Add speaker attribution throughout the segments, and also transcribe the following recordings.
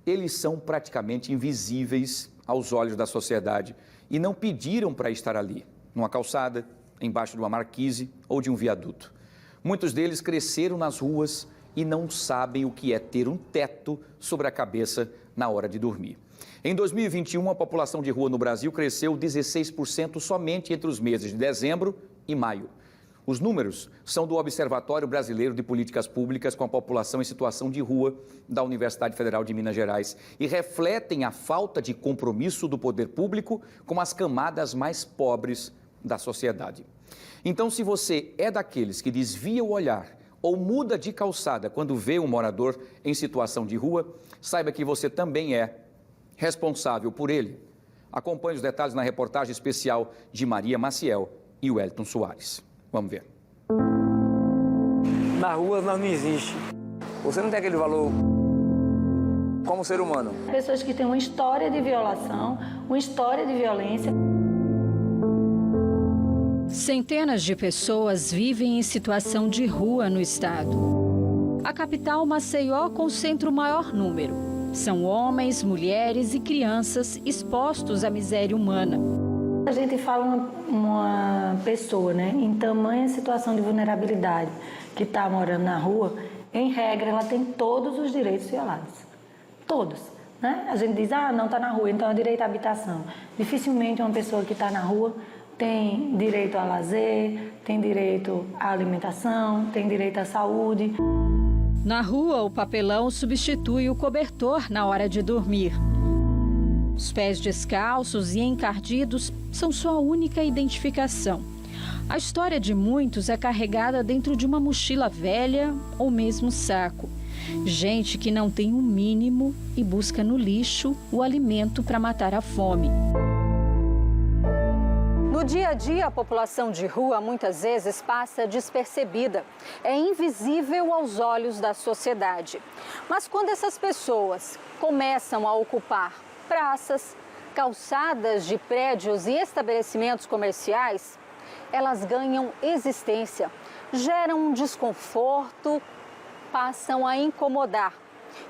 Speaker 1: eles são praticamente invisíveis aos olhos da sociedade e não pediram para estar ali, numa calçada, embaixo de uma marquise ou de um viaduto. Muitos deles cresceram nas ruas e não sabem o que é ter um teto sobre a cabeça na hora de dormir. Em 2021, a população de rua no Brasil cresceu 16% somente entre os meses de dezembro e maio. Os números são do Observatório Brasileiro de Políticas Públicas com a População em Situação de Rua da Universidade Federal de Minas Gerais e refletem a falta de compromisso do poder público com as camadas mais pobres da sociedade. Então, se você é daqueles que desvia o olhar ou muda de calçada quando vê um morador em situação de rua, saiba que você também é responsável por ele. Acompanhe os detalhes na reportagem especial de Maria Maciel e Wellington Soares. Vamos ver.
Speaker 2: Na rua nós não existe. Você não tem aquele valor como ser humano.
Speaker 3: Pessoas que têm uma história de violação, uma história de violência.
Speaker 4: Centenas de pessoas vivem em situação de rua no estado. A capital, Maceió, concentra o maior número. São homens, mulheres e crianças expostos à miséria humana.
Speaker 3: A gente fala uma pessoa, em tamanha situação de vulnerabilidade, que está morando na rua, em regra, ela tem todos os direitos violados. Todos. A gente diz, não está na rua, então é direito à habitação. Dificilmente uma pessoa que está na rua tem direito a lazer, tem direito à alimentação, tem direito à saúde.
Speaker 4: Na rua, o papelão substitui o cobertor na hora de dormir. Os pés descalços e encardidos são sua única identificação. A história de muitos é carregada dentro de uma mochila velha ou mesmo saco. Gente que não tem o mínimo e busca no lixo o alimento para matar a fome.
Speaker 5: No dia a dia, a população de rua muitas vezes passa despercebida. É invisível aos olhos da sociedade. Mas quando essas pessoas começam a ocupar praças, calçadas de prédios e estabelecimentos comerciais, elas ganham existência, geram um desconforto, passam a incomodar.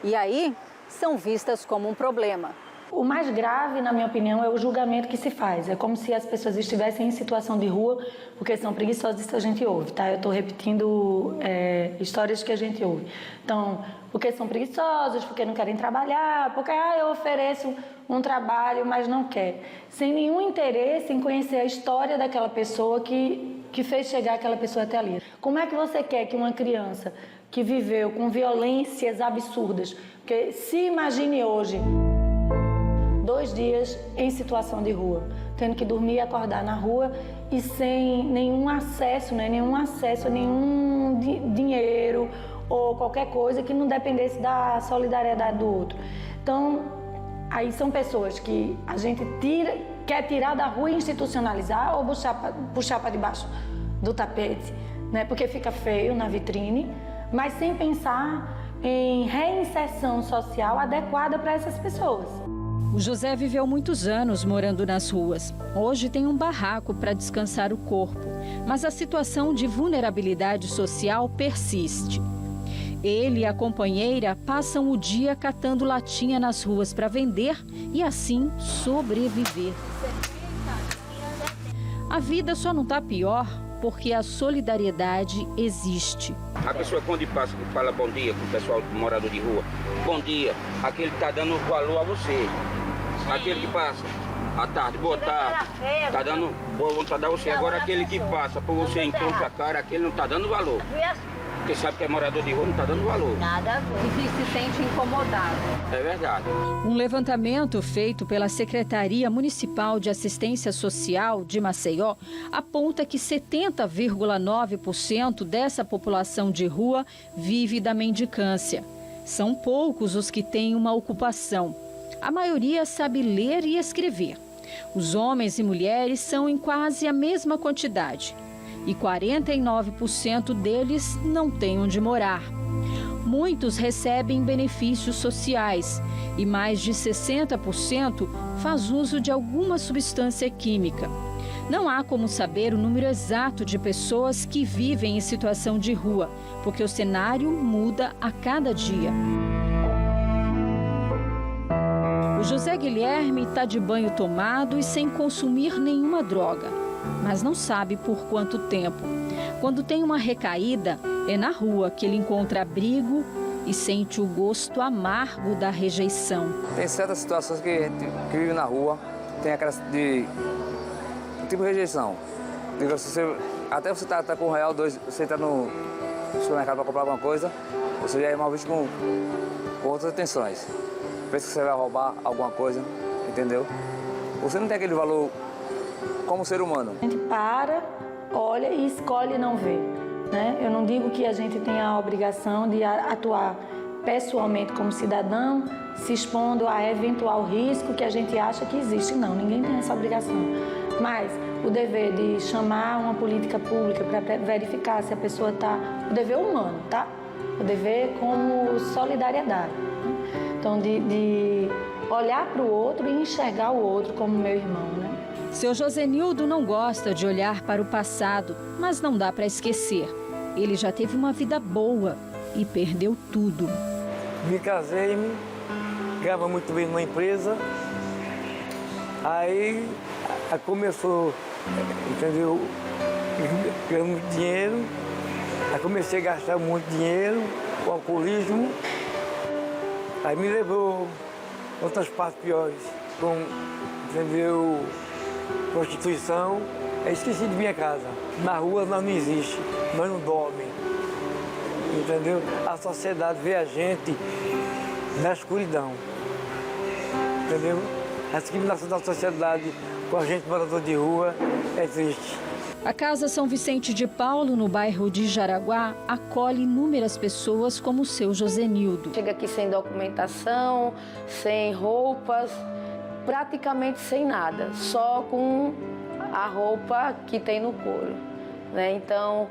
Speaker 5: E aí, são vistas como um problema.
Speaker 3: O mais grave, na minha opinião, é o julgamento que se faz. É como se as pessoas estivessem em situação de rua porque são preguiçosas, isso a gente ouve, tá? Eu estou repetindo histórias que a gente ouve. Então, porque são preguiçosas, porque não querem trabalhar, porque eu ofereço um trabalho, mas não quer. Sem nenhum interesse em conhecer a história daquela pessoa que fez chegar aquela pessoa até ali. Como é que você quer que uma criança que viveu com violências absurdas, porque se imagine hoje 2 dias em situação de rua, tendo que dormir e acordar na rua e sem nenhum acesso, nenhum acesso a nenhum dinheiro ou qualquer coisa que não dependesse da solidariedade do outro. Então, aí são pessoas que a gente quer tirar da rua e institucionalizar ou puxar para debaixo do tapete, porque fica feio na vitrine, mas sem pensar em reinserção social adequada para essas pessoas.
Speaker 4: O José viveu muitos anos morando nas ruas. Hoje tem um barraco para descansar o corpo, mas a situação de vulnerabilidade social persiste. Ele e a companheira passam o dia catando latinha nas ruas para vender e assim sobreviver. A vida só não está pior porque a solidariedade existe.
Speaker 6: A pessoa quando passa, fala bom dia com o pessoal morador de rua, bom dia, aquele que está dando valor a você. Aquele que passa à tarde, boa tarde, está dando boa vontade a você. Agora aquele que passa por você encontra a cara, aquele não está dando valor. Porque sabe que é morador de rua, não está dando valor.
Speaker 5: Nada a ver. E se sente incomodado.
Speaker 6: É verdade.
Speaker 4: Um levantamento feito pela Secretaria Municipal de Assistência Social de Maceió aponta que 70,9% dessa população de rua vive da mendicância. São poucos os que têm uma ocupação. A maioria sabe ler e escrever. Os homens e mulheres são em quase a mesma quantidade. E 49% deles não têm onde morar. Muitos recebem benefícios sociais e mais de 60% faz uso de alguma substância química. Não há como saber o número exato de pessoas que vivem em situação de rua, porque o cenário muda a cada dia. O José Guilherme está de banho tomado e sem consumir nenhuma droga, mas não sabe por quanto tempo. Quando tem uma recaída, é na rua que ele encontra abrigo e sente o gosto amargo da rejeição.
Speaker 2: Tem certas situações que a gente que vive na rua, tem aquelas de tipo rejeição. Digo, até você tá com R$1, você está no supermercado para comprar alguma coisa, você já é mal visto com outras intenções. Pensa que você vai roubar alguma coisa, entendeu? Você não tem aquele valor como ser humano.
Speaker 3: A gente para, olha e escolhe não ver, né? Eu não digo que a gente tem a obrigação de atuar pessoalmente como cidadão, se expondo a eventual risco que a gente acha que existe. Não, ninguém tem essa obrigação. Mas o dever de chamar uma política pública para verificar se a pessoa está... O dever humano, tá? O dever como solidariedade. Então, de olhar para o outro e enxergar o outro como meu irmão, né?
Speaker 4: Seu Josenildo não gosta de olhar para o passado, mas não dá para esquecer. Ele já teve uma vida boa e perdeu tudo.
Speaker 7: Me casei, ganhava muito bem numa empresa, aí começou, entendeu, ganhando muito dinheiro, aí comecei a gastar muito dinheiro, o alcoolismo, aí me levou a outras partes piores, como, entendeu, prostituição, aí esqueci de minha casa. Na rua nós não existe, nós não dormimos. Entendeu? A sociedade vê a gente na escuridão, entendeu? A discriminação da sociedade com a gente morador de rua é triste.
Speaker 4: A Casa São Vicente de Paulo, no bairro de Jaraguá, acolhe inúmeras pessoas como o seu Josenildo.
Speaker 8: Chega aqui sem documentação, sem roupas, praticamente sem nada, só com a roupa que tem no couro, né? Então,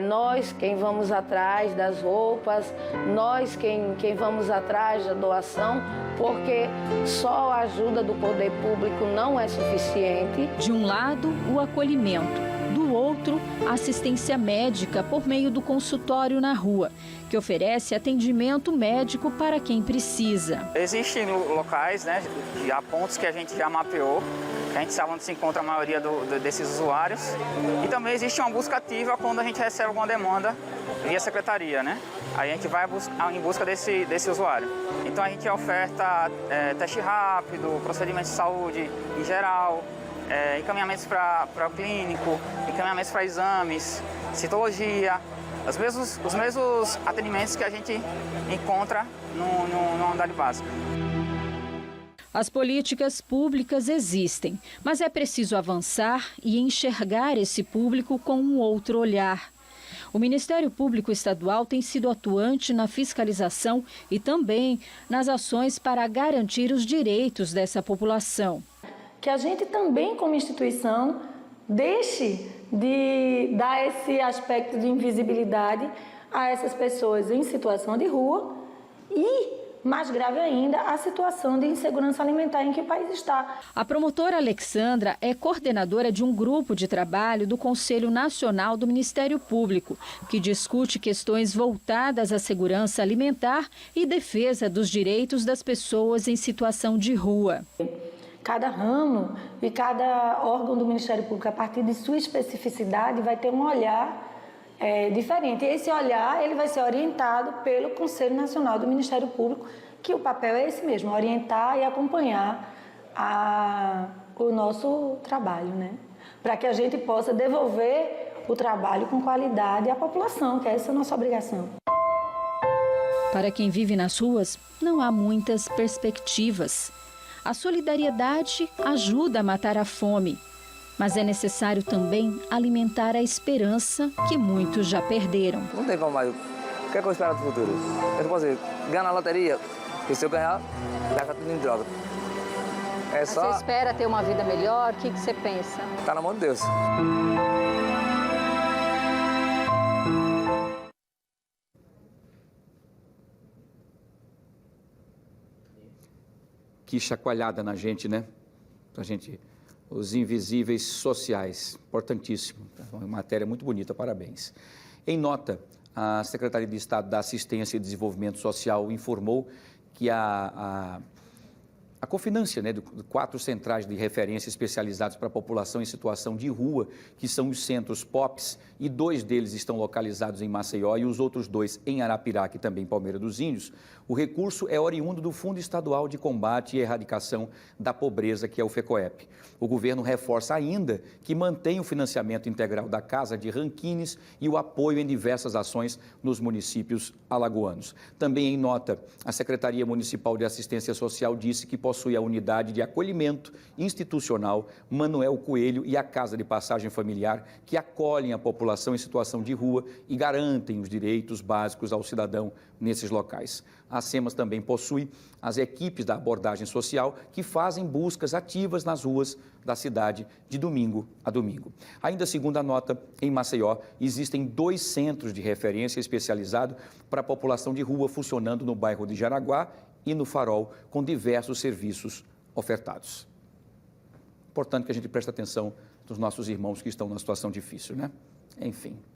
Speaker 8: nós quem vamos atrás das roupas, nós quem vamos atrás da doação, porque só a ajuda do poder público não é suficiente.
Speaker 4: De um lado, o acolhimento, do outro, a assistência médica por meio do consultório na rua, que oferece atendimento médico para quem precisa.
Speaker 9: Existem locais, né, há pontos que a gente já mapeou, que a gente sabe onde se encontra a maioria desses usuários. E também existe uma busca ativa quando a gente recebe alguma demanda via secretaria, né? Aí a gente vai em busca desse usuário. Então a gente oferta teste rápido, procedimentos de saúde em geral, encaminhamentos para o clínico, encaminhamentos para exames, citologia, os mesmos atendimentos que a gente encontra no unidade básica.
Speaker 4: As políticas públicas existem, mas é preciso avançar e enxergar esse público com um outro olhar. O Ministério Público Estadual tem sido atuante na fiscalização e também nas ações para garantir os direitos dessa população.
Speaker 3: Que a gente também, como instituição, deixe de dar esse aspecto de invisibilidade a essas pessoas em situação de rua e, mais grave ainda, a situação de insegurança alimentar em que o país está.
Speaker 4: A promotora Alexandra é coordenadora de um grupo de trabalho do Conselho Nacional do Ministério Público, que discute questões voltadas à segurança alimentar e defesa dos direitos das pessoas em situação de rua.
Speaker 3: Cada ramo e cada órgão do Ministério Público, a partir de sua especificidade, vai ter um olhar diferente. E esse olhar ele vai ser orientado pelo Conselho Nacional do Ministério Público, que o papel é esse mesmo, orientar e acompanhar o nosso trabalho, né? Para que a gente possa devolver o trabalho com qualidade à população, que essa é a nossa obrigação.
Speaker 4: Para quem vive nas ruas, não há muitas perspectivas. A solidariedade ajuda a matar a fome, mas é necessário também alimentar a esperança que muitos já perderam.
Speaker 2: Não tem como mais. O que é que eu espero do futuro? Eu não posso dizer, ganhar na loteria, porque se eu ganhar, vai ficar tudo em droga. É só...
Speaker 5: Você espera ter uma vida melhor? O que você pensa?
Speaker 2: Tá na mão de Deus.
Speaker 1: Que chacoalhada na gente, né? Pra gente, os invisíveis sociais, importantíssimo. Uma matéria muito bonita, parabéns. Em nota, a Secretaria de Estado da Assistência e Desenvolvimento Social informou que a a Cofinância, né, de 4 centrais de referência especializados para a população em situação de rua, que são os centros POPs, e 2 deles estão localizados em Maceió e os outros 2 em Arapiraca e também Palmeira dos Índios. O recurso é oriundo do Fundo Estadual de Combate e Erradicação da Pobreza, que é o FECOEP. O governo reforça ainda que mantém o financiamento integral da Casa de Ranquines e o apoio em diversas ações nos municípios alagoanos. Também em nota, a Secretaria Municipal de Assistência Social disse que possui a unidade de acolhimento institucional Manuel Coelho e a Casa de Passagem Familiar, que acolhem a população em situação de rua e garantem os direitos básicos ao cidadão nesses locais. A SEMAS também possui as equipes da abordagem social que fazem buscas ativas nas ruas da cidade de domingo a domingo. Ainda segundo a nota, em Maceió, existem 2 centros de referência especializados para a população de rua funcionando no bairro de Jaraguá e no Farol, com diversos serviços ofertados. Importante que a gente preste atenção dos nossos irmãos que estão numa situação difícil, né? Enfim.